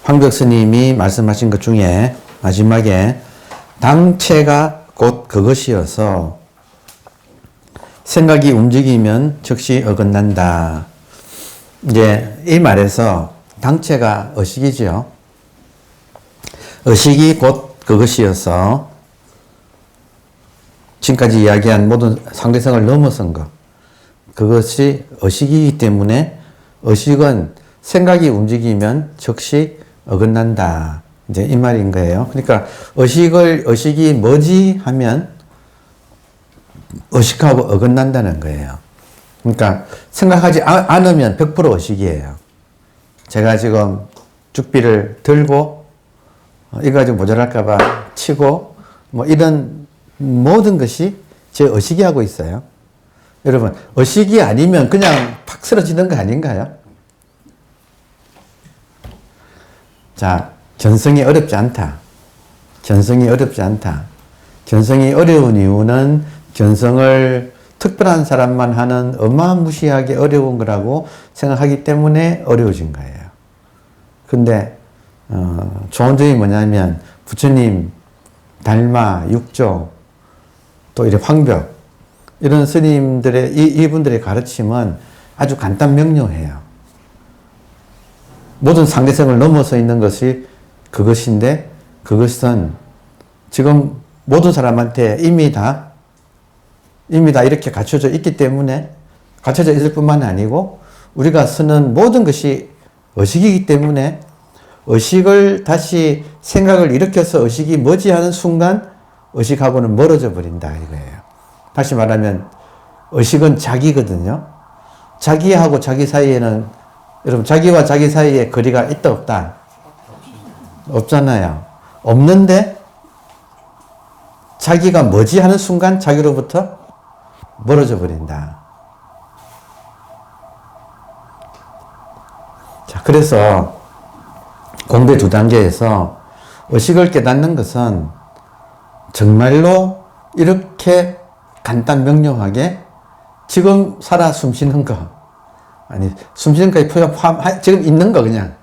황벽 스님이 말씀하신 것 중에 마지막에 당체가 곧 그것이어서 생각이 움직이면 즉시 어긋난다. 이제 이 말에서 당체가 의식이지요. 의식이 곧 그것이어서 지금까지 이야기한 모든 상대성을 넘어선 것. 그것이 의식이기 때문에 의식은 생각이 움직이면 즉시 어긋난다. 이제 이 말인 거예요. 그러니까 의식이 뭐지 하면 의식하고 어긋난다는 거예요. 그러니까 생각하지 않으면 100% 의식이에요. 제가 지금 죽비를 들고 이거 가지고 모자랄까봐 치고 뭐 이런 모든 것이 제 의식이 하고 있어요. 여러분 의식이 아니면 그냥 팍 쓰러지는 거 아닌가요? 자, 견성이 어렵지 않다. 견성이 어렵지 않다. 견성이 어려운 이유는 견성을 특별한 사람만 하는 어마무시하게 어려운 거라고 생각하기 때문에 어려워진 거예요. 근데 좋은 점이 뭐냐면 부처님, 달마, 육조, 또 이래 황벽 이런 스님들의 이분들의 가르침은 아주 간단 명료해요. 모든 상대성을 넘어서 있는 것이 그것인데 그것은 지금 모든 사람한테 이미 다 이렇게 갖춰져 있기 때문에 갖춰져 있을 뿐만 아니고 우리가 쓰는 모든 것이 의식이기 때문에 의식을 다시 생각을 일으켜서 의식이 뭐지 하는 순간 의식하고는 멀어져 버린다 이거예요. 다시 말하면 의식은 자기거든요. 자기하고 자기 사이에는 여러분 자기와 자기 사이에 거리가 있다 없다? 없잖아요. 없는데 자기가 뭐지 하는 순간 자기로부터 멀어져 버린다. 자, 그래서 공배 2단계에서 의식을 깨닫는 것은 정말로 이렇게 간단 명료하게 지금 살아 숨쉬는 거 아니 숨쉬는 거에 포함 지금 있는 거 그냥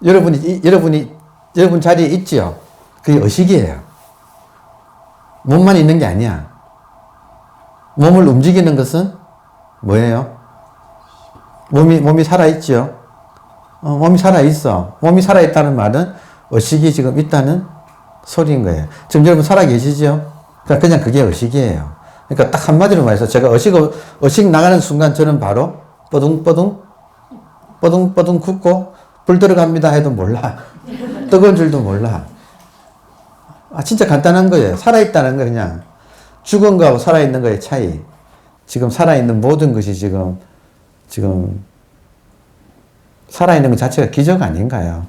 여러분 자리에 있지요. 그게 의식이에요. 몸만 있는 게 아니야. 몸을 움직이는 것은 뭐예요? 몸이 살아있죠. 몸이 살아있어. 몸이 살아있다는 말은 의식이 지금 있다는 소리인 거예요. 지금 여러분 살아계시죠? 그냥 그게 의식이에요. 그러니까 딱 한마디로 말해서 제가 의식 나가는 순간 저는 바로 뻐둥뻐둥 굽고 불 들어갑니다 해도 몰라. 뜨거운 줄도 몰라. 진짜 간단한 거예요. 살아있다는 거 그냥. 죽은 거하고 살아있는 거의 차이. 지금 살아있는 모든 것이 지금 살아있는 것 자체가 기적 아닌가요?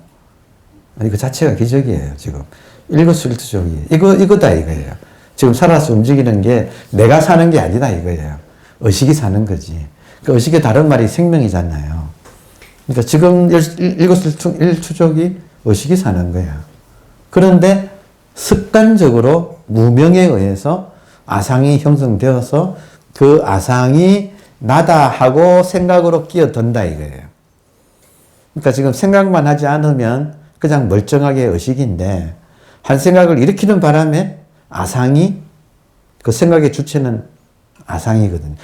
아니, 그 자체가 기적이에요, 지금. 일거수일투족이에요. 이거다, 이거예요. 지금 살아서 움직이는 게 내가 사는 게 아니다, 이거예요. 의식이 사는 거지. 그 의식의 다른 말이 생명이잖아요. 그러니까 지금 일거수일투족이 의식이 사는 거야. 그런데 습관적으로 무명에 의해서 아상이 형성되어서 그 아상이 나다 하고 생각으로 끼어든다 이거예요. 그러니까 지금 생각만 하지 않으면 그냥 멀쩡하게 의식인데 한 생각을 일으키는 바람에 아상이 그 생각의 주체는 아상이거든요.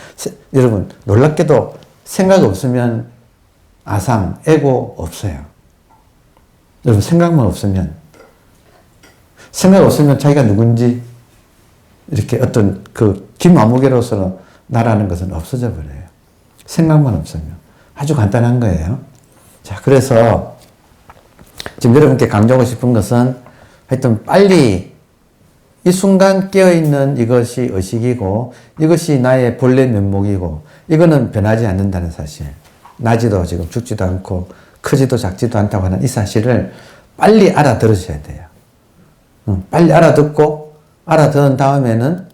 여러분 놀랍게도 생각 없으면 아상, 에고 없어요. 여러분 생각 없으면 자기가 누군지 이렇게 어떤 그 김아무개로서는 나라는 것은 없어져 버려요. 생각만 없으면. 아주 간단한 거예요. 자, 그래서 지금 여러분께 강조하고 싶은 것은 하여튼 빨리 이 순간 깨어있는 이것이 의식이고 이것이 나의 본래 면목이고 이거는 변하지 않는다는 사실. 나지도 지금 죽지도 않고 크지도 작지도 않다고 하는 이 사실을 빨리 알아들으셔야 돼요. 빨리 알아듣는 다음에는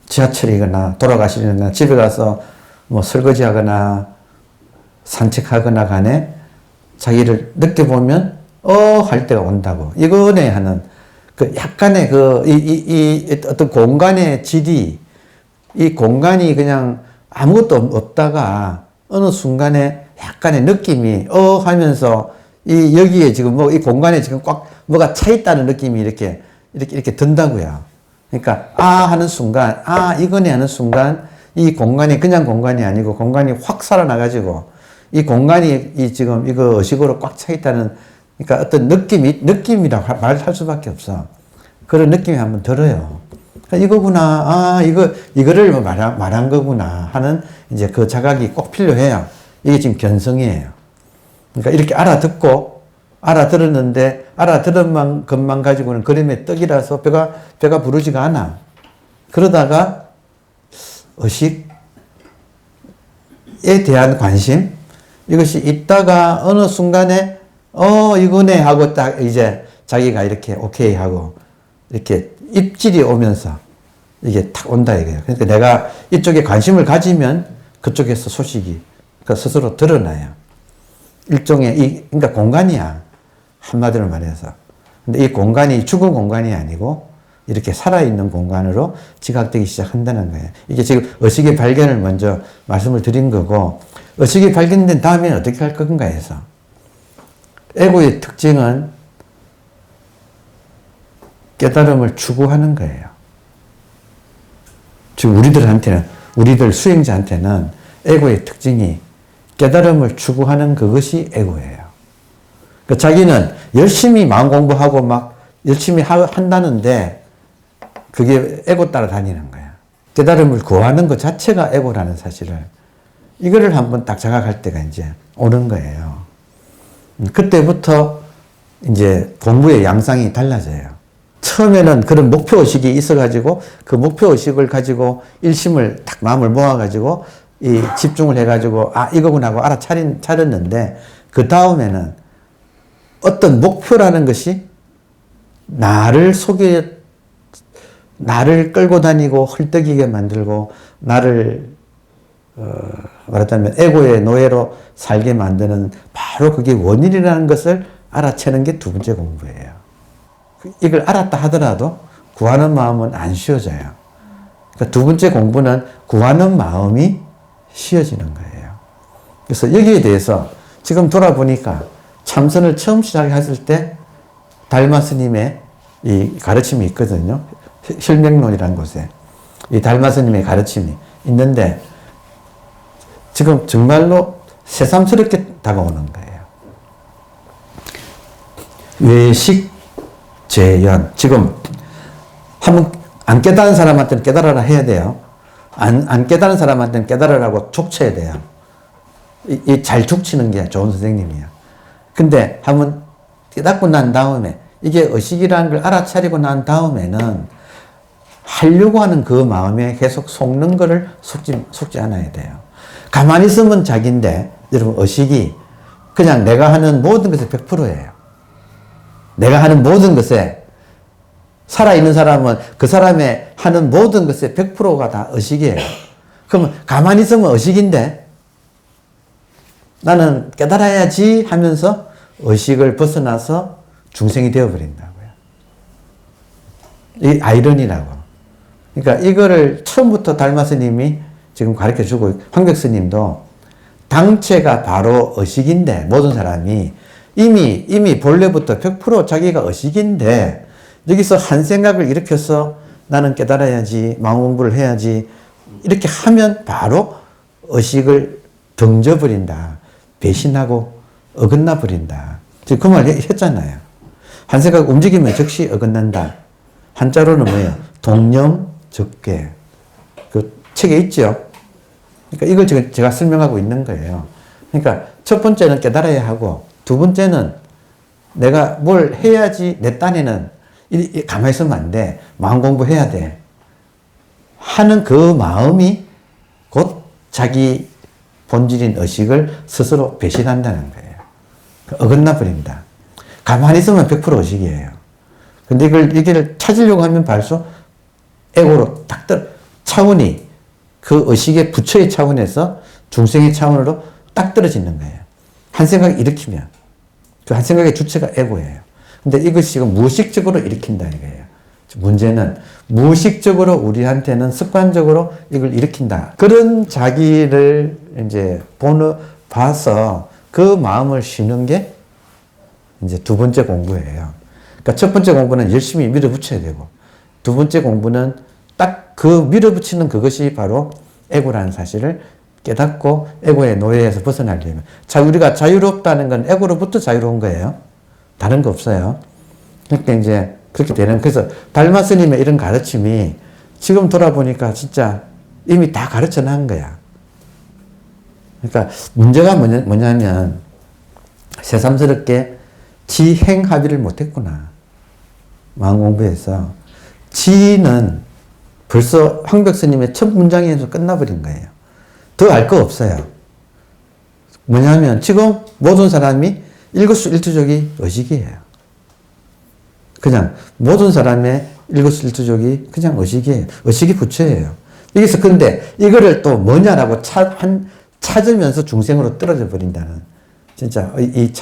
지하철이거나 돌아가시거나 집에 가서 뭐 설거지 하거나 산책하거나 간에 자기를 느껴보면 할 때가 온다고. 이거네 하는 그 약간의 어떤 공간의 질이 이 공간이 그냥 아무것도 없다가 어느 순간에 약간의 느낌이 하면서 이 여기에 지금 뭐 이 공간에 지금 꽉 뭐가 차 있다는 느낌이 이렇게 든다고요. 그러니까 하는 순간 이거네 하는 순간 이 공간이 그냥 공간이 아니고 공간이 확 살아나가지고 이 공간이 이 지금 이거 의식으로 꽉 차 있다는 그러니까 어떤 느낌이라고 말할 수밖에 없어. 그런 느낌이 한번 들어요. 이거구나. 이거를 말한 거구나 하는 이제 그 자각이 꼭 필요해요. 이게 지금 견성이에요. 그러니까 이렇게 알아들었는데 알아들은 것만 가지고는 그림의 떡이라서 배가 부르지가 않아. 그러다가 의식에 대한 관심 이것이 있다가 어느 순간에 이거네 하고 딱 이제 자기가 이렇게 오케이 하고 이렇게 입질이 오면서 이게 탁 온다 이거예요. 그러니까 내가 이쪽에 관심을 가지면 그쪽에서 소식이 스스로 드러나요. 일종의 그러니까 공간이야. 한마디로 말해서. 근데 이 공간이 죽은 공간이 아니고 이렇게 살아있는 공간으로 지각되기 시작한다는 거예요. 이게 지금 의식의 발견을 먼저 말씀을 드린 거고, 의식이 발견된 다음에는 어떻게 할 건가 해서. 에고의 특징은 깨달음을 추구하는 거예요. 지금 우리들 수행자한테는 에고의 특징이 깨달음을 추구하는 그것이 에고예요. 그러니까 자기는 열심히 마음 공부하고 막 열심히 한다는데 그게 에고 따라 다니는 거야. 깨달음을 구하는 것 자체가 에고라는 사실을 이거를 한번 딱 자각할 때가 이제 오는 거예요. 그때부터 이제 공부의 양상이 달라져요. 처음에는 그런 목표의식이 있어가지고 그 목표의식을 가지고 일심을 딱 마음을 모아가지고 이 집중을 해가지고 이거구나 하고 차렸는데 그 다음에는 어떤 목표라는 것이 나를 끌고 다니고 헐떡이게 만들고 나를 말하자면 에고의 노예로 살게 만드는 바로 그게 원인이라는 것을 알아채는 게 두 번째 공부예요. 이걸 알았다 하더라도 구하는 마음은 안 쉬워져요. 그러니까 두 번째 공부는 구하는 마음이 쉬워지는 거예요. 그래서 여기에 대해서 지금 돌아보니까 참선을 처음 시작했을 때 달마 스님의 이 가르침이 있거든요. 혈맹론이라는 곳에 이 달마 스님의 가르침이 있는데 지금 정말로 새삼스럽게 다가오는 거예요. 외식 재연. 지금 한번 안 깨달은 사람한테는 깨달아라 해야 돼요. 안 깨달은 사람한테는 깨달으라고 촉쳐야 돼요. 잘 촉치는 게 좋은 선생님이야. 근데 한번 깨닫고 난 다음에 이게 의식이라는 걸 알아차리고 난 다음에는 하려고 하는 그 마음에 계속 속는 거를 속지 않아야 돼요. 가만히 있으면 자기인데 여러분 의식이 그냥 내가 하는 모든 것의 100%예요. 내가 하는 모든 것에 살아있는 사람은 그 사람의 하는 모든 것의 100%가 다 의식이에요. 그러면 가만히 있으면 의식인데 나는 깨달아야지 하면서 의식을 벗어나서 중생이 되어버린다고요. 이 아이러니라고. 그러니까 이거를 처음부터 달마 스님이 지금 가르쳐 주고 황벽 스님도 당체가 바로 의식인데 모든 사람이 이미 본래부터 100% 자기가 의식인데 여기서 한 생각을 일으켜서 나는 깨달아야지 마음 공부를 해야지 이렇게 하면 바로 의식을 던져버린다. 배신하고 어긋나 버린다. 지금 그 말 했잖아요. 한 생각 움직이면 즉시 어긋난다. 한자로는 뭐예요? 동념적계. 그 책에 있죠. 그러니까 이걸 제가 설명하고 있는 거예요. 그러니까 첫 번째는 깨달아야 하고 두 번째는 내가 뭘 해야지 내 딴에는 가만히 있으면 안 돼. 마음 공부해야 돼. 하는 그 마음이 곧 자기 본질인 의식을 스스로 배신한다는 거예요. 어긋나 버린다. 가만히 있으면 100% 의식이에요. 근데 이걸 찾으려고 하면 벌써 에고로 차원이 그 의식의 부처의 차원에서 중생의 차원으로 딱 떨어지는 거예요. 한 생각 일으키면. 그 한 생각의 주체가 에고예요. 근데 이것이 지금 무의식적으로 일으킨다 이거예요. 문제는 무의식적으로 우리한테는 습관적으로 이걸 일으킨다. 그런 자기를 이제 봐서 그 마음을 쉬는 게 이제 두 번째 공부예요. 그러니까 첫 번째 공부는 열심히 밀어붙여야 되고, 두 번째 공부는 딱 그 밀어붙이는 그것이 바로 에고라는 사실을 깨닫고 에고의 노예에서 벗어나려면. 자, 우리가 자유롭다는 건 에고로부터 자유로운 거예요. 다른 거 없어요. 그러니까 이제 그렇게 되는, 그래서 달마 스님의 이런 가르침이 지금 돌아보니까 진짜 이미 다 가르쳐 놓은 거야. 그러니까 문제가 뭐냐면 새삼스럽게 지행 합의를 못했구나. 마음 공부에서. 지는 벌써 황벽 스님의 첫 문장에서 끝나버린 거예요. 더 알 거 없어요. 뭐냐면 지금 모든 사람이 일거수일투족이 의식이에요. 그냥 모든 사람의 일거수일투족이 그냥 의식이에요. 의식이 부처예요. 여기서 근데 이거를 또 뭐냐라고 찾으면서 중생으로 떨어져 버린다는, 진짜 이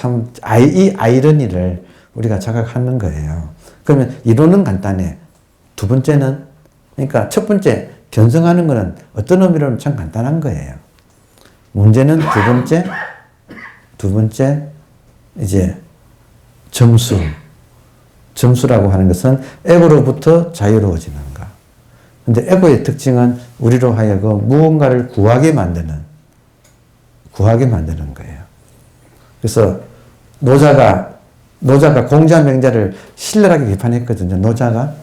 아이러니를 우리가 자각하는 거예요. 그러면 이론은 간단해. 두 번째는, 그러니까 첫 번째 견성하는 거는 어떤 의미로는 참 간단한 거예요. 문제는 두 번째 이제 점수라고 하는 것은 에고로부터 자유로워지는 것. 근데 에고의 특징은 우리로 하여금 무언가를 구하게 만드는 거예요. 그래서 노자가 공자 맹자를 신랄하게 비판했거든요. 노자가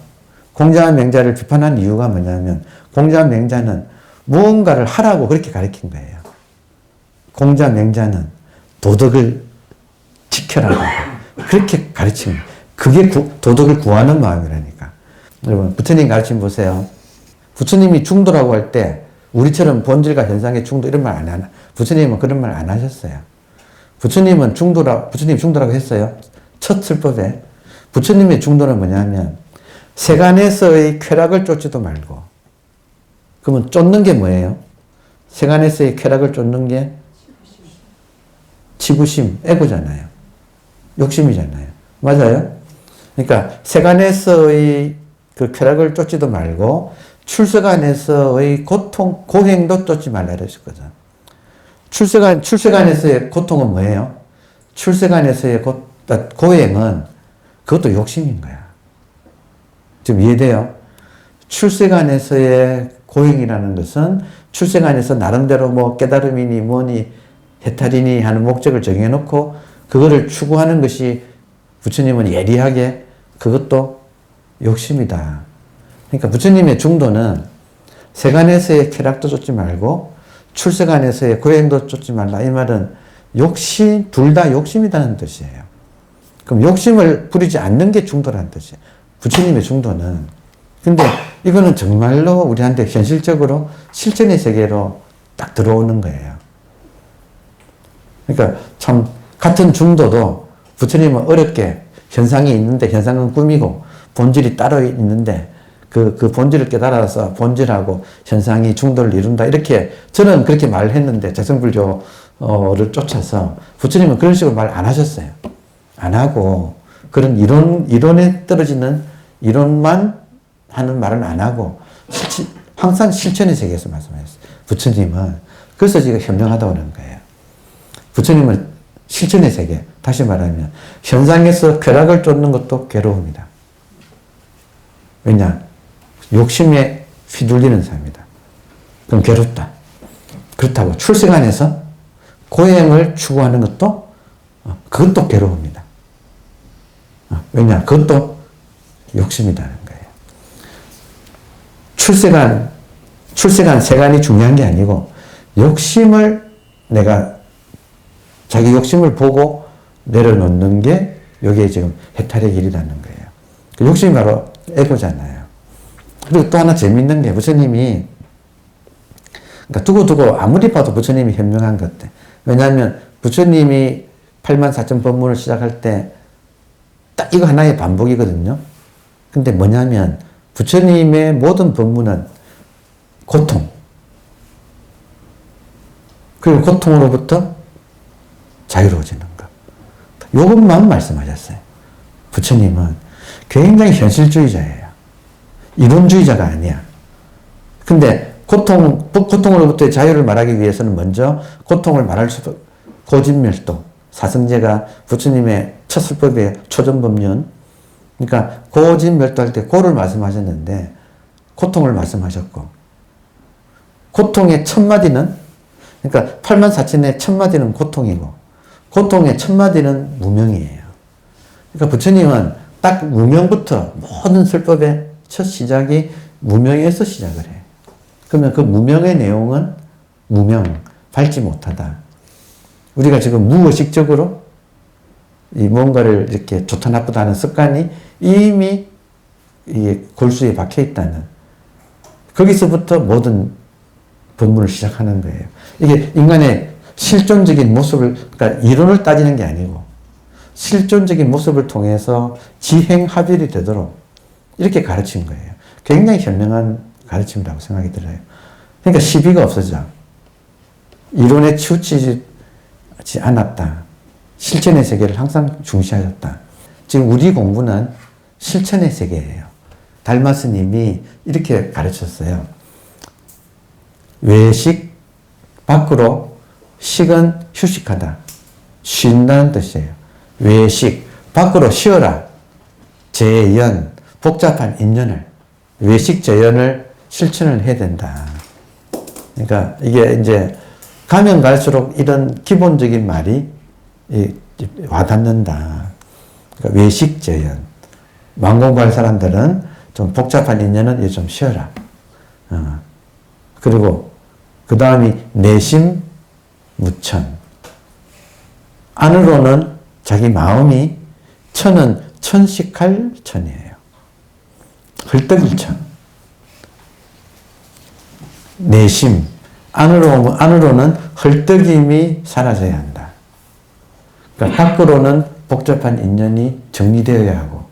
공자 맹자를 비판한 이유가 뭐냐면, 공자 맹자는 무언가를 하라고 그렇게 가르친 거예요. 공자 맹자는 도덕을 지켜라고 그렇게 가르친 거예요. 그게 도덕을 구하는 마음이라니까. 여러분, 부처님 가르침 보세요. 부처님이 중도라고 할 때 우리처럼 본질과 현상의 중도 이런 말 안 하나. 부처님은 그런 말 안 하셨어요. 부처님 중도라고 했어요. 첫 설법에. 부처님의 중도는 뭐냐면 세간에서의 쾌락을 쫓지도 말고. 그러면 쫓는 게 뭐예요? 세간에서의 쾌락을 쫓는 게 치부심, 에고잖아요. 욕심이잖아요. 맞아요? 그러니까 세간에서의 그 쾌락을 쫓지도 말고 출세간에서의 고통, 고행도 쫓지 말라 그랬거든. 출세간에서의 고통은 뭐예요? 출세간에서의 고행은 그것도 욕심인 거야. 지금 이해돼요? 출세간에서의 고행이라는 것은 출세간에서 나름대로 뭐 깨달음이니 뭐니 해탈이니 하는 목적을 정해놓고 그거를 추구하는 것이 부처님은 예리하게 그것도 욕심이다. 그러니까 부처님의 중도는 세간에서의 쾌락도 쫓지 말고 출세간에서의 고행도 쫓지 말라. 이 말은 욕심, 둘 다 욕심이라는 뜻이에요. 그럼 욕심을 부리지 않는 게 중도라는 뜻이에요. 부처님의 중도는. 근데 이거는 정말로 우리한테 현실적으로 실천의 세계로 딱 들어오는 거예요. 그러니까 참 같은 중도도 부처님은 어렵게 현상이 있는데 현상은 꿈이고 본질이 따로 있는데 그 본질을 깨달아서 본질하고 현상이 중도를 이룬다. 이렇게 저는 그렇게 말을 했는데 재성불교를 쫓아서 부처님은 그런 식으로 말 안 하셨어요. 안 하고 그런 이론에 떨어지는 이론만 하는 말은 안 하고 항상 실천의 세계에서 말씀하셨어요. 부처님은. 그래서 지금 현명하다고 하는 거예요. 부처님은 실천의 세계, 다시 말하면 현상에서 쾌락을 쫓는 것도 괴로움이다. 왜냐? 욕심에 휘둘리는 삶이다. 그럼 괴롭다. 그렇다고 출세간에서 고행을 추구하는 것도 그것도 괴로움이다. 왜냐? 그것도 욕심이라는 거예요. 출세간, 세간이 중요한 게 아니고 욕심을 내가 자기 욕심을 보고 내려놓는 게 여기에 지금 해탈의 길이라는 거예요. 그 욕심이 바로 에고잖아요. 그리고 또 하나 재밌는 게 부처님이 그러니까 두고두고 아무리 봐도 부처님이 현명한 것 같아. 왜냐하면 부처님이 84,000 법문을 시작할 때 딱 이거 하나의 반복이거든요. 근데 뭐냐면 부처님의 모든 법문은 고통, 그리고 고통으로부터 자유로워지는 것. 이것만 말씀하셨어요. 부처님은 굉장히 현실주의자예요. 이론주의자가 아니야. 근데 고통으로부터의 자유를 말하기 위해서는 먼저 고통을 말할 고진멸도, 사성제가 부처님의 첫 술법의 초전법륜, 그러니까 고진멸도할 때 고를 말씀하셨는데 고통을 말씀하셨고, 고통의 첫 마디는, 그러니까 84,000의 첫 마디는 고통이고 고통의 첫 마디는 무명이에요. 그러니까 부처님은 딱 무명부터 모든 설법의 첫 시작이 무명에서 시작을 해. 그러면 그 무명의 내용은 무명, 밟지 못하다. 우리가 지금 무의식적으로 이 뭔가를 이렇게 좋다 나쁘다 하는 습관이 이미 이 골수에 박혀 있다는, 거기서부터 모든 법문을 시작하는 거예요. 이게 인간의 실존적인 모습을, 그러니까 이론을 따지는 게 아니고 실존적인 모습을 통해서 지행합일이 되도록 이렇게 가르친 거예요. 굉장히 현명한 가르침이라고 생각이 들어요. 그러니까 시비가 없어져. 이론에 치우치지 않았다. 실천의 세계를 항상 중시하였다. 지금 우리 공부는 실천의 세계예요. 달마 스님이 이렇게 가르쳤어요. 외식 밖으로, 식은 휴식하다. 쉰다는 뜻이에요. 외식 밖으로 쉬어라. 재연, 복잡한 인연을, 외식 재연을 실천을 해야 된다. 그러니까 이게 이제 가면 갈수록 이런 기본적인 말이 와닿는다. 그러니까 외식 재연. 망공부할 사람들은 좀 복잡한 인연은 좀 쉬어라. 그리고 그 다음이 내심 무천. 안으로는 자기 마음이, 천은 천식할 천이에요. 헐떡일천. 내심, 안으로는 헐떡임이 사라져야 한다. 그러니까 밖으로는 복잡한 인연이 정리되어야 하고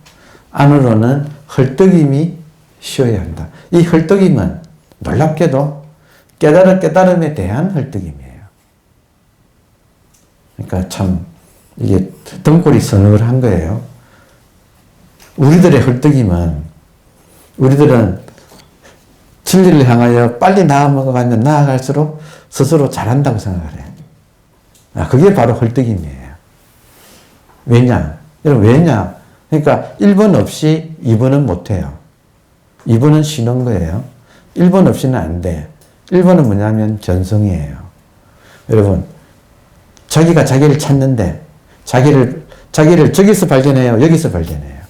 안으로는 헐떡임이 쉬어야 한다. 이 헐떡임은 놀랍게도 깨달음에 대한 헐떡임이에요. 그러니까 참 이게 등골이 서늘한 거예요. 우리들의 헐떡임은, 우리들은 진리를 향하여 빨리 나아가면 나아갈수록 스스로 잘한다고 생각을 해요. 그게 바로 헐떡임이에요. 왜냐? 여러분, 왜냐? 그러니까 1번 없이 2번은 못해요. 2번은 쉬는 거예요. 1번 없이는 안 돼. 1번은 뭐냐면 견성이에요. 여러분, 자기가 자기를 찾는데 자기를 저기서 발견해요? 여기서 발견해요?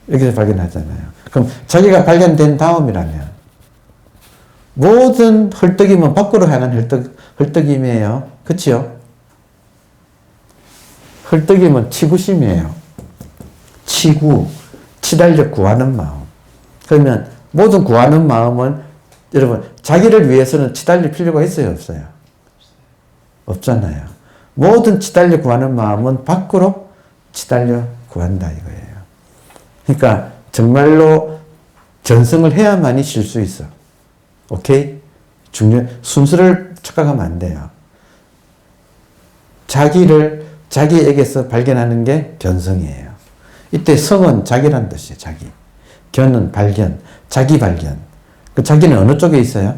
여기서 발견하잖아요. 그럼 자기가 발견된 다음이라면 모든 헐떡임은 밖으로 향한 헐떡임이에요. 그치요? 헐떡임은 치구심이에요. 치달려 구하는 마음. 그러면 모든 구하는 마음은, 여러분, 자기를 위해서는 치달릴 필요가 있어요, 없어요? 없잖아요. 모든 치달려 구하는 마음은 밖으로 치달려 구한다 이거예요. 그러니까 정말로 견성을 해야만이 쉴 수 있어. 오케이? 순서를 착각하면 안 돼요. 자기에게서 발견하는 게 견성이에요. 이때 성은 자기란 뜻이에요, 자기. 견은 발견, 자기 발견. 그 자기는 어느 쪽에 있어요?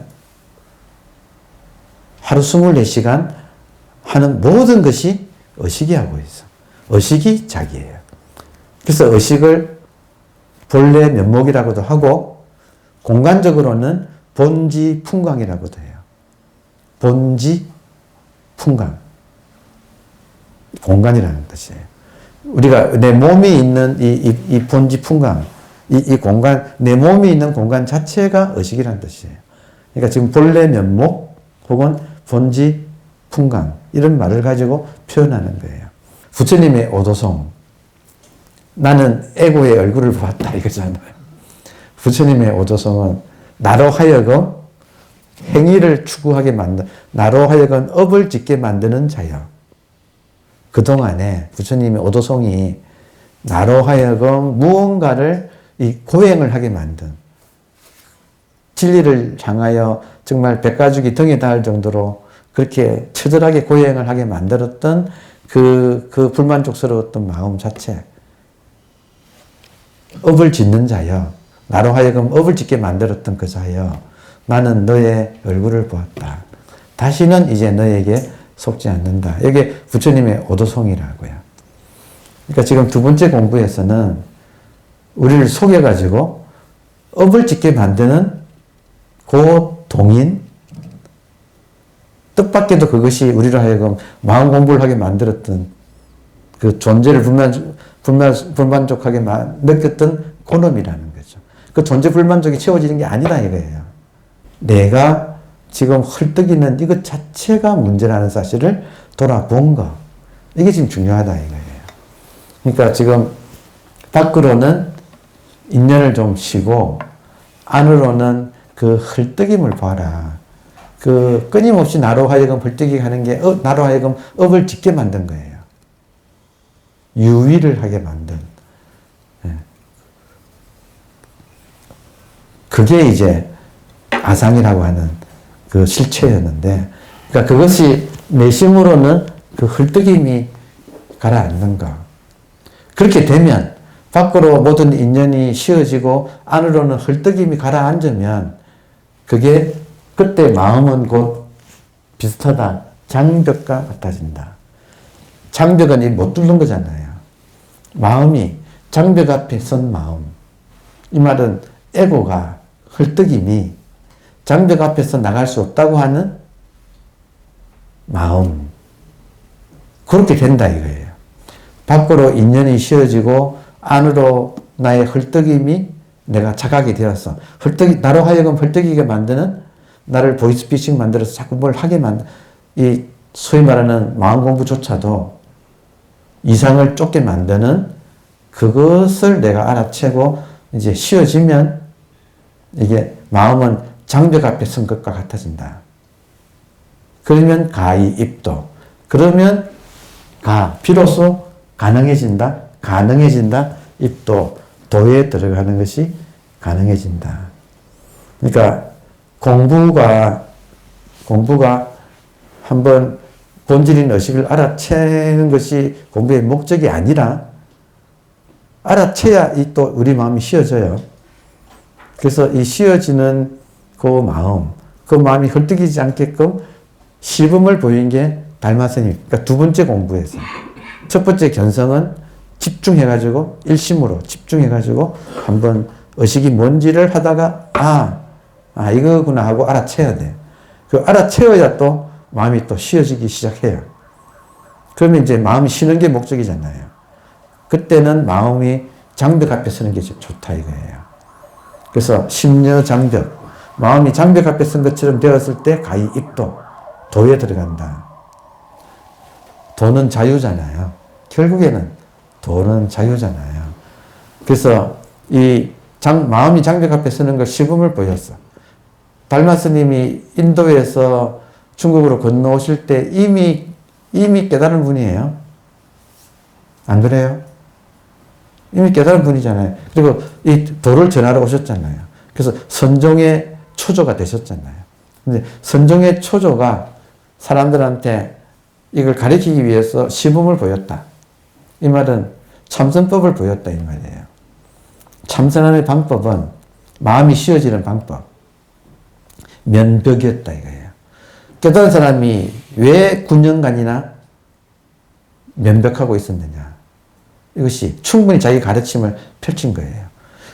하루 24시간 하는 모든 것이 의식이 하고 있어. 의식이 자기예요. 그래서 의식을 본래 면목이라고도 하고, 공간적으로는 본지 풍광이라고도 해요. 본지 풍광. 공간이라는 뜻이에요. 우리가 내 몸이 있는 이 본지 풍광, 이 공간, 내 몸이 있는 공간 자체가 의식이라는 뜻이에요. 그러니까 지금 본래 면목 혹은 본지 풍광, 이런 말을 가지고 표현하는 거예요. 부처님의 오도송, 나는 에고의 얼굴을 보았다 이거잖아요. 부처님의 오도송은 나로 하여금 행위를 추구하게 나로 하여금 업을 짓게 만드는 자여. 그동안에 부처님의 오도송이 나로 하여금 무언가를 고행을 하게 만든, 진리를 향하여 정말 백가죽이 등에 닿을 정도로 그렇게 처절하게 고행을 하게 만들었던 그 불만족스러웠던 마음 자체. 업을 짓는 자여, 나로 하여금 업을 짓게 만들었던 그 자여, 나는 너의 얼굴을 보았다. 다시는 이제 너에게 속지 않는다. 이게 부처님의 오도송이라고요. 그러니까 지금 두 번째 공부에서는 우리를 속여가지고 업을 짓게 만드는 그 동인, 뜻밖에도 그것이 우리로 하여금 마음 공부를 하게 만들었던 그 존재를 불만족하게 느꼈던 그놈이라는 거죠. 그 존재 불만족이 채워지는 게 아니다 이거예요. 내가 지금 헐떡이는 이것 자체가 문제라는 사실을 돌아본 거. 이게 지금 중요하다 이거예요. 그러니까 지금 밖으로는 인연을 좀 쉬고 안으로는 그 헐떡임을 봐라. 그 끊임없이 나로 하여금 헐떡이게 하는 게 나로 하여금 업을 짓게 만든 거예요. 유의를 하게 만든. 그게 이제 아상이라고 하는 그 실체였는데, 그러니까 그것이 내심으로는 그 헐떡임이 가라앉는 거. 그렇게 되면 밖으로 모든 인연이 쉬어지고 안으로는 헐떡임이 가라앉으면 그게 그때 마음은 곧 비슷하다. 장벽과 같아진다. 장벽은 이 못 뚫는 거잖아요. 마음이 장벽 앞에 선 마음. 이 말은 에고가 헐떡임이 장벽 앞에서 나갈 수 없다고 하는 마음. 그렇게 된다 이거예요. 밖으로 인연이 쉬어지고 안으로 나의 헐떡임이 내가 자각이 되어서 나로 하여금 헐떡이게 만드는 나를 보이스피싱 만들어서 자꾸 뭘 하게 이 소위 말하는 마음 공부조차도 이상을 쫓게 만드는 그것을 내가 알아채고 이제 쉬어지면 이게 마음은 장벽 앞에 선 것과 같아진다. 그러면 가히 입도. 그러면 비로소 가능해진다. 입도. 도에 들어가는 것이 가능해진다. 그러니까 공부가 한번 본질인 의식을 알아채는 것이 공부의 목적이 아니라 알아채야 또 우리 마음이 쉬어져요. 그래서 이 쉬어지는 그 마음이 헐떡이지 않게끔 시범을 보인 게 달마스님. 그러니까 두 번째 공부에서. 첫 번째 견성은 집중해가지고, 일심으로 집중해가지고 한번 의식이 뭔지를 하다가, 이거구나 하고 알아채야 돼. 그 알아채어야 또 마음이 또 쉬어지기 시작해요. 그러면 이제 마음이 쉬는 게 목적이잖아요. 그때는 마음이 장벽 앞에 서는 게 좋다 이거예요. 그래서 심려 장벽. 마음이 장벽 앞에 선 것처럼 되었을 때 가히 입도. 도에 들어간다. 도는 자유잖아요. 결국에는 도는 자유잖아요. 그래서 마음이 장벽 앞에 서는 걸 시범을 보였어. 달마 스님이 인도에서 중국으로 건너오실 때 이미 깨달은 분이에요. 안 그래요? 이미 깨달은 분이잖아요. 그리고 이 도를 전하러 오셨잖아요. 그래서 선종의 초조가 되셨잖아요. 근데 선종의 초조가 사람들한테 이걸 가르치기 위해서 시범을 보였다. 이 말은 참선법을 보였다 이 말이에요. 참선하는 방법은 마음이 쉬어지는 방법. 면벽이었다 이거예요. 깨달은 사람이 왜 9년간이나 면벽하고 있었느냐. 이것이 충분히 자기 가르침을 펼친 거예요.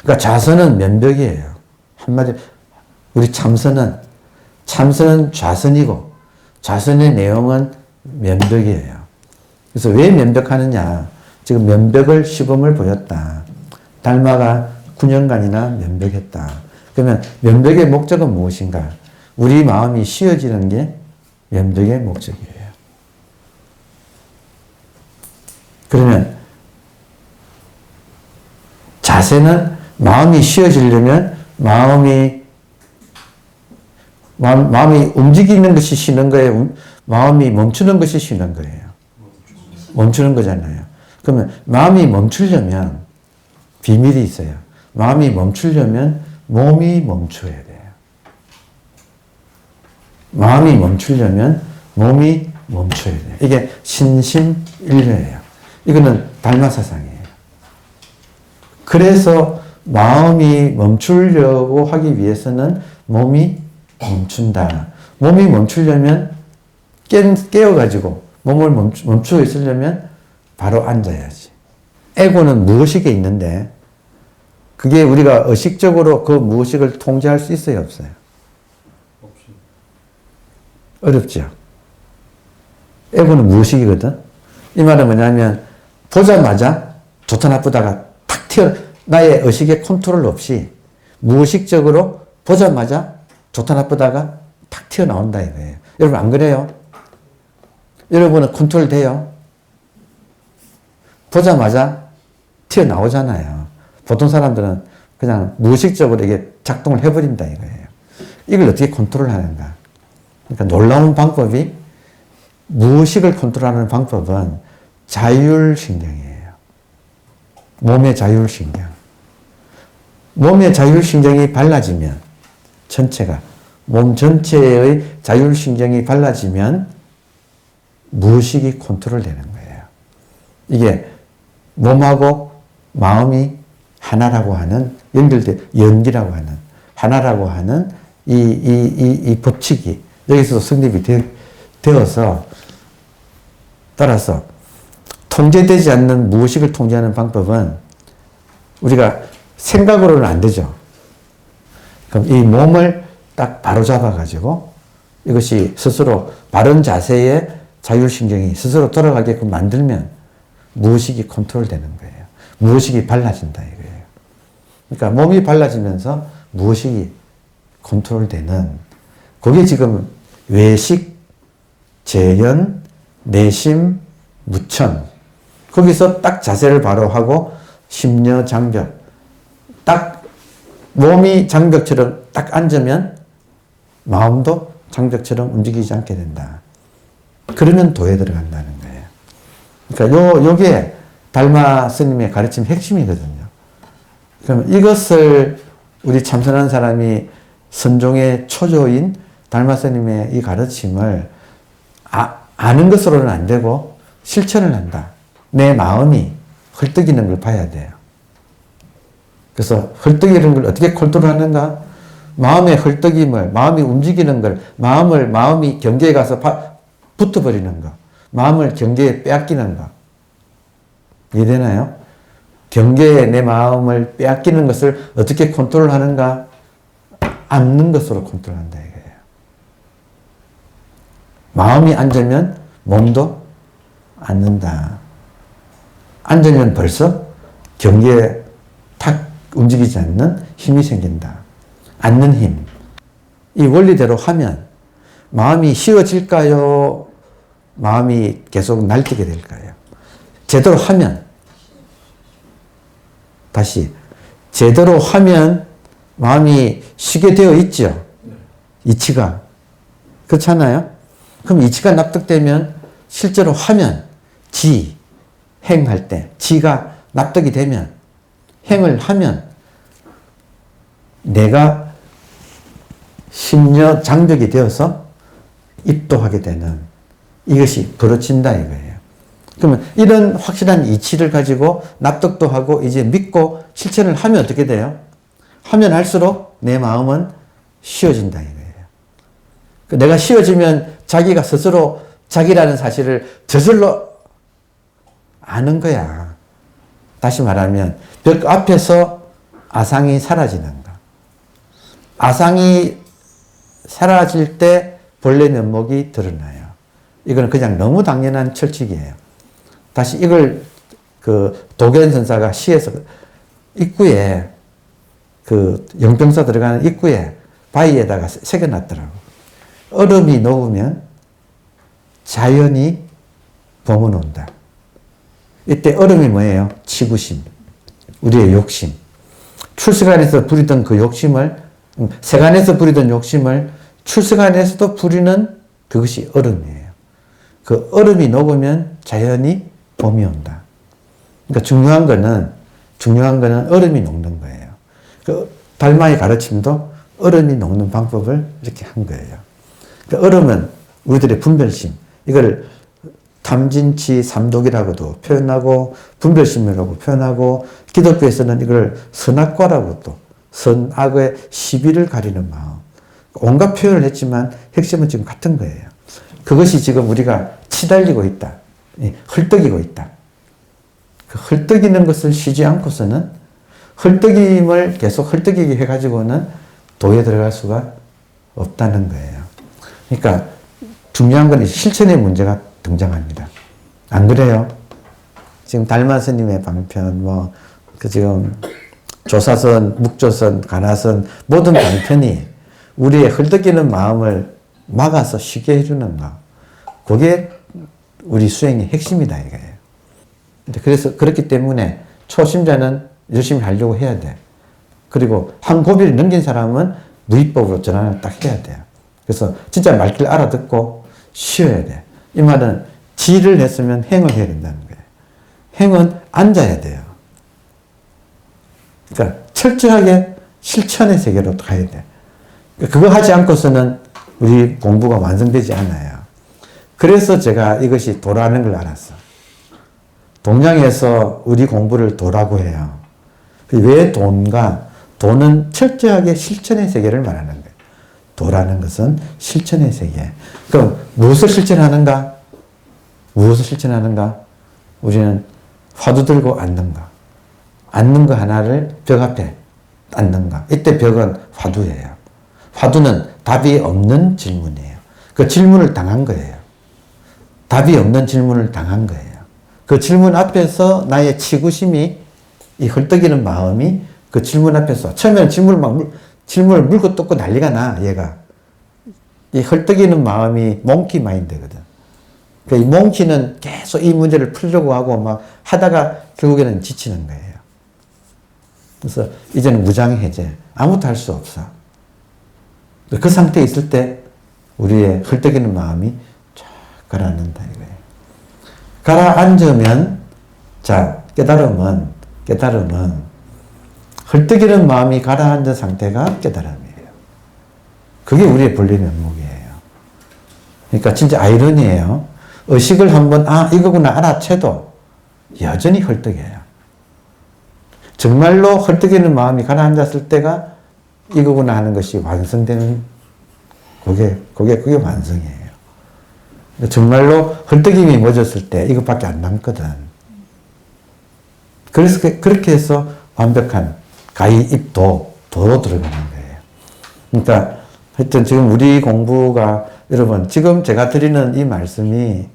그러니까 자선은 면벽이에요. 한마디로 우리 참선은 좌선이고 좌선의 내용은 면벽이에요. 그래서 왜 면벽하느냐. 지금 면벽을 시범을 보였다. 달마가 9년간이나 면벽했다. 그러면 면벽의 목적은 무엇인가? 우리 마음이 쉬어지는 게 면벽의 목적이에요. 그러면 자세는 마음이 쉬어지려면 마음이 움직이는 것이 쉬는 거예요. 마음이 멈추는 것이 쉬는 거예요. 멈추는 거잖아요. 그러면 마음이 멈추려면 비밀이 있어요. 마음이 멈추려면 몸이 멈춰야 돼요. 마음이 멈추려면 몸이 멈춰야 돼요. 이게 신심일묘예요. 이거는 달마 사상이에요. 그래서 마음이 멈추려고 하기 위해서는 몸이 멈춘다. 몸이 멈추려면 깨어가지고 몸을 멈추고 있으려면 바로 앉아야지. 에고는 무의식에 있는데 그게 우리가 의식적으로 그 무의식을 통제할 수 있어요, 없어요? 어렵죠. 에고는 무의식이거든. 이 말은 뭐냐면 보자마자 좋다 나쁘다가 탁 나의 의식의 컨트롤 없이 무의식적으로 보자마자 좋다 나쁘다가 탁 튀어나온다 이거예요. 여러분 안 그래요? 여러분은 컨트롤 돼요? 보자마자 튀어나오잖아요. 보통 사람들은 그냥 무의식적으로 이게 작동을 해버린다 이거예요. 이걸 어떻게 컨트롤하는가? 그러니까 놀라운 방법이 무의식을 컨트롤하는 방법은 자율신경이에요. 몸의 자율신경. 몸의 자율신경이 발라지면 전체가 몸 전체의 자율신경이 발라지면 무의식이 컨트롤되는 거예요. 이게 몸하고 마음이 하나라고 하는 연기라고 하는 하나라고 하는 이 법칙이 여기서 성립이 되어서 따라서 통제되지 않는 무의식을 통제하는 방법은 우리가 생각으로는 안 되죠. 그럼 이 몸을 딱 바로 잡아가지고 이것이 스스로 바른 자세에 자율신경이 스스로 돌아가게끔 만들면 무의식이 컨트롤되는 거예요. 무의식이 발라진다 이거예요. 그러니까 몸이 발라지면서 무의식이 컨트롤되는 그게 지금 외식, 재현, 내심, 무천 거기서 딱 자세를 바로 하고 심려, 장벽 딱 몸이 장벽처럼 딱 앉으면 마음도 장벽처럼 움직이지 않게 된다. 그러면 도에 들어간다는 거예요. 그러니까 요게 달마 스님의 가르침 핵심이거든요. 그럼 이것을 우리 참선한 사람이 선종의 초조인 달마 스님의 이 가르침을 아는 것으로는 안 되고 실천을 한다. 내 마음이 헐떡이는 걸 봐야 돼요. 그래서 헐떡이는 걸 어떻게 컨트롤하는가? 마음의 헐떡임을, 마음이 움직이는 걸, 마음이 경계에 가서 붙어버리는 거, 마음을 경계에 빼앗기는 거. 이해되나요? 경계에 내 마음을 빼앗기는 것을 어떻게 컨트롤하는가? 앉는 것으로 컨트롤한다 이거예요. 마음이 앉으면 몸도 앉는다. 앉으면 벌써 경계에 탁 움직이지 않는 힘이 생긴다. 앉는 힘. 이 원리대로 하면 마음이 쉬워질까요? 마음이 계속 날뛰게 될까요? 제대로 하면 다시 제대로 하면 마음이 쉬게 되어 있죠. 이치가. 그렇잖아요? 그럼 이치가 납득되면 실제로 하면 행할 때 지가 납득이 되면 행을 하면 내가 심려 장벽이 되어서 입도하게 되는 이것이 벌어진다 이거예요. 그러면 이런 확실한 이치를 가지고 납득도 하고 이제 믿고 실천을 하면 어떻게 돼요? 하면 할수록 내 마음은 쉬워진다 이거예요. 내가 쉬워지면 자기가 스스로 자기라는 사실을 저절로 아는 거야. 다시 말하면 벽 앞에서 아상이 사라지는 거. 아상이 사라질 때 본래 면목이 드러나요. 이건 그냥 너무 당연한 철칙이에요. 다시 이걸 도견 선사가 시에서 입구에 영병사 들어가는 입구에 바위에다가 새겨놨더라고. 얼음이 녹으면 자연이 봄은 온다. 이때 얼음이 뭐예요? 치구심. 우리의 욕심. 출세간에서 부리던 그 욕심을, 세간에서 부리던 욕심을 출세간에서도 부리는 그것이 얼음이에요. 그 얼음이 녹으면 자연이 봄이 온다. 그러니까 중요한 거는 얼음이 녹는 거예요. 그 달마의 가르침도 얼음이 녹는 방법을 이렇게 한 거예요. 그 얼음은 우리들의 분별심. 이걸 탐진치 삼독이라고도 표현하고 분별심이라고 표현하고 기독교에서는 이걸 선악과라고도 선악의 시비를 가리는 마음. 온갖 표현을 했지만 핵심은 지금 같은 거예요. 그것이 지금 우리가 치달리고 있다. 헐떡이고 있다. 그 헐떡이는 것을 쉬지 않고서는 헐떡임을 계속 헐떡이게 해가지고는 도에 들어갈 수가 없다는 거예요. 그러니까 중요한 건 실천의 문제가 등장합니다. 안 그래요? 지금 달마 스님의 방편, 지금 조사선, 묵조선, 가나선 모든 방편이 우리의 헐떡이는 마음을 막아서 쉬게 해주는 거. 그게 우리 수행의 핵심이다 이거예요. 그래서 그렇기 때문에 초심자는 열심히 하려고 해야 돼. 그리고 한 고비를 넘긴 사람은 누이법으로 전환을 딱 해야 돼요. 그래서 진짜 말귀를 알아듣고 쉬어야 돼. 이 말은 지를 했으면 행을 해야 된다는 거예요. 행은 앉아야 돼요. 그러니까 철저하게 실천의 세계로 가야 돼. 그거 하지 않고서는 우리 공부가 완성되지 않아요. 그래서 제가 이것이 도라는 걸 알았어. 동양에서 우리 공부를 도라고 해요. 왜 돈가? 도는 철저하게 실천의 세계를 말하는 거예요. 도라는 것은 실천의 세계. 그럼 무엇을 실천하는가? 무엇을 실천하는가? 우리는 화두 들고 앉는 거. 앉는 거 하나를 벽 앞에 앉는 거. 이때 벽은 화두예요. 화두는 답이 없는 질문이에요. 그 질문을 당한 거예요. 답이 없는 질문을 당한 거예요. 그 질문 앞에서 나의 치구심이, 이 헐떡이는 마음이 그 질문 앞에서, 처음에는 질문을 물고 뜯고 난리가 나, 얘가. 이 헐떡이는 마음이 몽키 마인드거든. 그러니까 이 몽키는 계속 이 문제를 풀려고 하고 막 하다가 결국에는 지치는 거예요. 그래서 이제는 무장해제. 아무것도 할 수 없어. 그 상태에 있을 때 우리의 헐떡이는 마음이 쫙 가라앉는다 이거예요. 가라앉으면, 자, 깨달음은 헐떡이는 마음이 가라앉은 상태가 깨달음이에요. 그게 우리의 본래 면목이에요. 그러니까 진짜 아이러니예요. 의식을 한번 이거구나 알아채도 여전히 헐떡이에요. 정말로 헐떡이는 마음이 가라앉았을 때가 이거구나 하는 것이 완성되는 그게 완성이에요. 정말로 헐떡임이 멎었을 때 이것밖에 안 남거든. 그래서 그렇게 해서 완벽한 가히 입도 도로 들어가는 거예요. 그러니까 하여튼 지금 우리 공부가 여러분 지금 제가 드리는 이 말씀이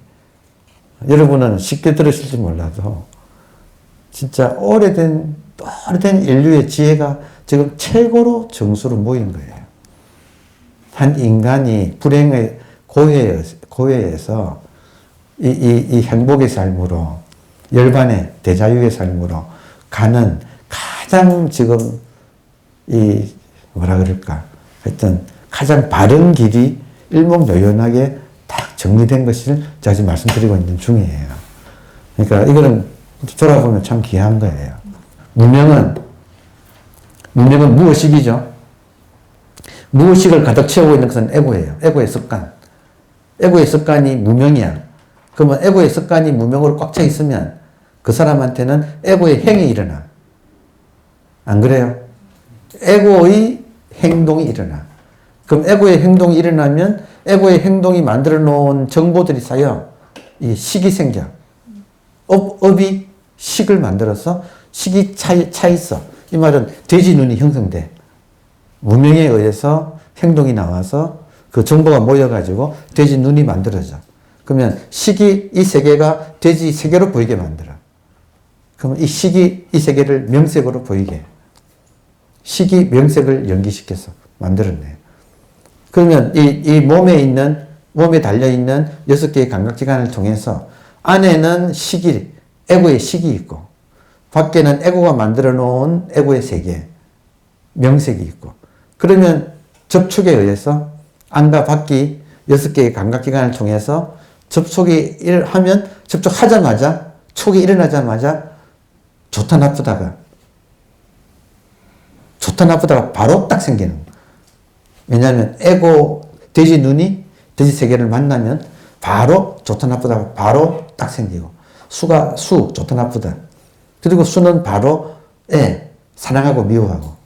여러분은 쉽게 들으실지 몰라도 진짜 오래된 인류의 지혜가 지금 최고로 정수로 모인 거예요. 한 인간이 불행의 고해에서 이 행복의 삶으로 열반의 대자유의 삶으로 가는 가장 지금 뭐라 그럴까 하여튼 가장 바른 길이 일목요연하게 딱 정리된 것을 제가 지금 말씀드리고 있는 중이에요. 그러니까 이거는 돌아보면 참 귀한 거예요. 무명은 무의식이죠. 무의식을 가득 채우고 있는 것은 에고예요. 에고의 습관. 에고의 습관이 무명이야. 그러면 에고의 습관이 무명으로 꽉 차 있으면 그 사람한테는 에고의 행이 일어나. 안 그래요? 에고의 행동이 일어나. 그럼 에고의 행동이 일어나면 에고의 행동이 만들어 놓은 정보들이 쌓여 이 식이 생겨. 업이 식을 만들어서 식이 차 있어. 이 말은 돼지 눈이 형성돼. 무명에 의해서 행동이 나와서 그 정보가 모여가지고 돼지 눈이 만들어져. 그러면 식이 이 세계가 돼지 세계로 보이게 만들어. 그러면 이 식이 이 세계를 명색으로 보이게 해. 식이 명색을 연기시켜서 만들어내요. 그러면 이 몸에 달려있는 6개의 감각기관을 통해서 안에는 식이, 에고의 식이 있고, 밖에는 에고가 만들어 놓은 에고의 세계, 명색이 있고, 그러면 접촉에 의해서 안과 밖이 6개의 감각기관을 통해서 접촉이 하면 접촉하자마자, 촉이 일어나자마자 좋다 나쁘다가 바로 딱 생기는 거예요. 왜냐하면 에고, 돼지 눈이 돼지 세계를 만나면 바로 좋다 나쁘다가 바로 딱 생기고, 수, 좋다 나쁘다. 그리고 수는 바로 사랑하고 미워하고,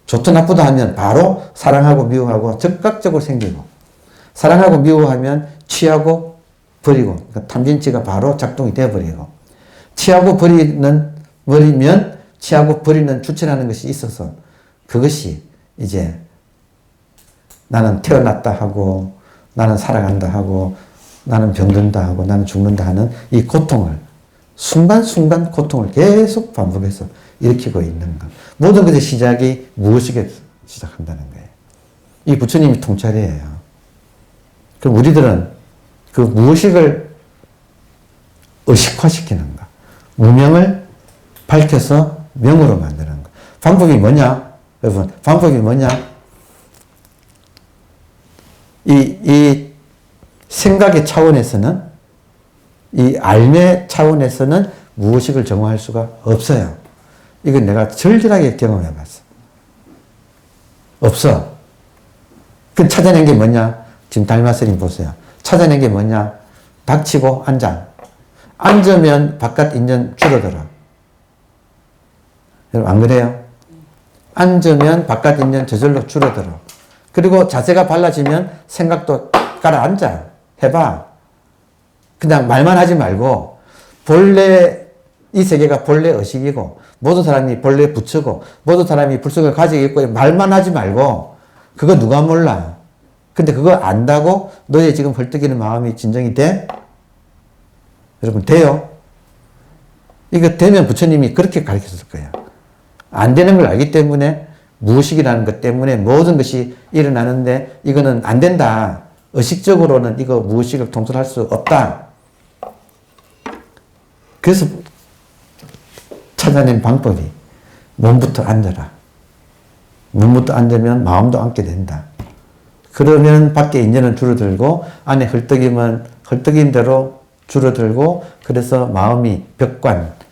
좋다 나쁘다 하면 바로 사랑하고 미워하고 즉각적으로 생기고, 사랑하고 미워하면 취하고 버리고, 그러니까 탐진치가 바로 작동이 되어버리고, 버리면 취하고 버리는 주체라는 것이 있어서 그것이 이제 나는 태어났다 하고, 나는 살아간다 하고, 나는 병든다 하고, 나는 죽는다 하는 이 고통을, 순간순간 고통을 계속 반복해서 일으키고 있는 것. 모든 것의 시작이 무의식에 시작한다는 거예요. 이 부처님이 통찰이에요. 그럼 우리들은 그 무의식을 의식화시키는 것. 무명을 밝혀서 명으로 만드는 것. 방법이 뭐냐? 여러분, 방법이 뭐냐? 이 생각의 차원에서는, 이 알매 차원에서는 무의식을 정화할 수가 없어요. 이건 내가 절절하게 경험해 봤어. 없어. 그 찾아낸 게 뭐냐? 지금 달마스님 보세요. 찾아낸 게 뭐냐? 닥치고 앉아. 앉으면 바깥 인연 줄어들어. 여러분, 안 그래요? 앉으면 바깥 인연 저절로 줄어들어. 그리고 자세가 발라지면 생각도 가라앉아. 해봐. 그냥 말만 하지 말고, 본래, 이 세계가 본래 의식이고, 모든 사람이 본래 부처고, 모든 사람이 불성을 가지고 있고, 말만 하지 말고, 그거 누가 몰라. 근데 그거 안다고 너의 지금 헐떡이는 마음이 진정이 돼? 여러분, 돼요? 이거 되면 부처님이 그렇게 가르쳤을 거예요. 안 되는 걸 알기 때문에, 무의식이라는 것 때문에 모든 것이 일어나는데, 이거는 안 된다. 의식적으로는 이거 무의식을 통솔할 수 없다. 그래서 찾아낸 방법이 몸부터 앉아라. 몸부터 앉으면 마음도 앉게 된다. 그러면 밖에 인연은 줄어들고 안에 헐떡이면 헐떡인 대로 줄어들고, 그래서 마음이 벽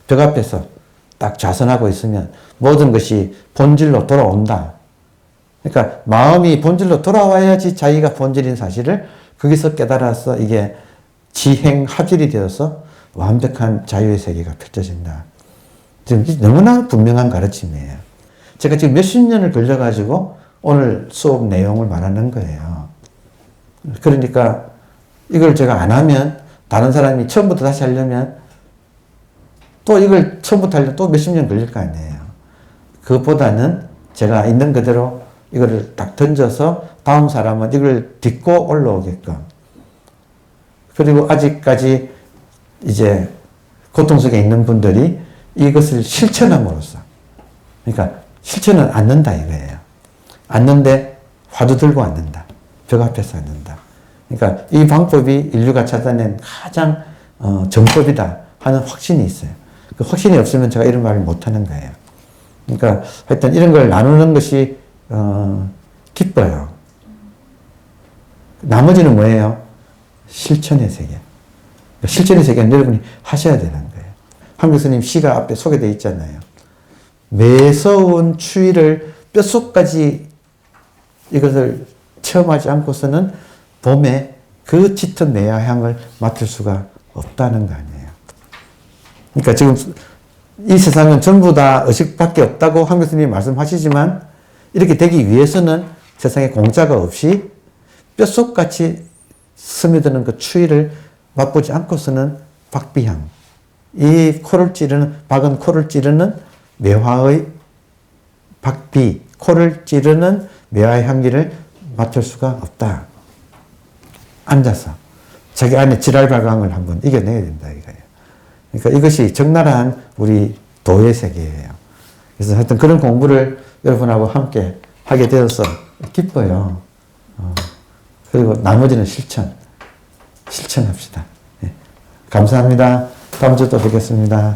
앞에서 딱 좌선하고 있으면 모든 것이 본질로 돌아온다. 그러니까 마음이 본질로 돌아와야지 자기가 본질인 사실을 거기서 깨달아서 이게 지행합질이 되어서 완벽한 자유의 세계가 펼쳐진다. 지금 너무나 분명한 가르침이에요. 제가 지금 몇십 년을 걸려가지고 오늘 수업 내용을 말하는 거예요. 그러니까 이걸 제가 안 하면, 다른 사람이 처음부터 다시 하려면 또 이걸 처음부터 하려면 또 몇십 년 걸릴 거 아니에요. 그것보다는 제가 있는 그대로 이거를 딱 던져서 다음 사람은 이걸 딛고 올라오게끔, 그리고 아직까지 이제 고통 속에 있는 분들이 이것을 실천함으로써, 그러니까 실천은 않는다 이거예요. 않는데 화두 들고 앉는다. 벽 앞에서 앉는다. 그러니까 이 방법이 인류가 찾아낸 가장 정법이다 하는 확신이 있어요. 그 확신이 없으면 제가 이런 말을 못하는 거예요. 그러니까 하여튼 이런 걸 나누는 것이 기뻐요. 나머지는 뭐예요? 실천의 세계. 실천의 세계는 여러분이 하셔야 되는 거예요. 한교수님 시가 앞에 소개되어 있잖아요. 매서운 추위를 뼛속까지 이것을 체험하지 않고서는 봄에 그 짙은 내야향을 맡을 수가 없다는 거 아니에요. 그러니까 지금 이 세상은 전부 다 의식밖에 없다고 한교수님이 말씀하시지만, 이렇게 되기 위해서는 세상에 공짜가 없이 뼛속같이 스며드는 그 추위를 맛보지 않고서는 박비향, 이 코를 찌르는, 박은 코를 찌르는 매화의 박비, 코를 찌르는 매화의 향기를 맡을 수가 없다. 앉아서 자기 안에 지랄발광을 한번 이겨내야 된다 이거예요. 그러니까 이것이 적나라한 우리 도의 세계예요. 그래서 하여튼 그런 공부를 여러분하고 함께 하게 되어서 기뻐요. 그리고 나머지는 실천합시다. 네. 감사합니다. 다음 주 또 뵙겠습니다.